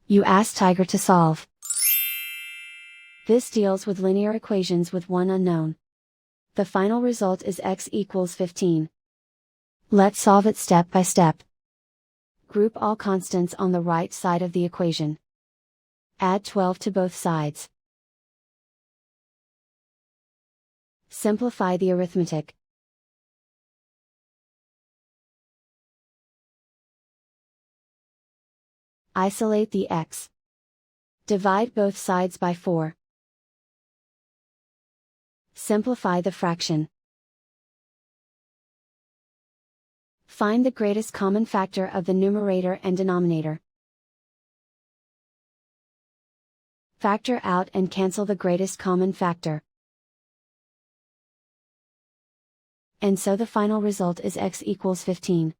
You ask Tiger to solve. This deals with linear equations with one unknown. The final result is x equals 15. Let's solve it step by step. Group all constants on the right side of the equation. Add 12 to both sides. Simplify the arithmetic. Isolate the x. Divide both sides by 4. Simplify the fraction. Find the greatest common factor of the numerator and denominator. Factor out and cancel the greatest common factor. And so the final result is x equals 15.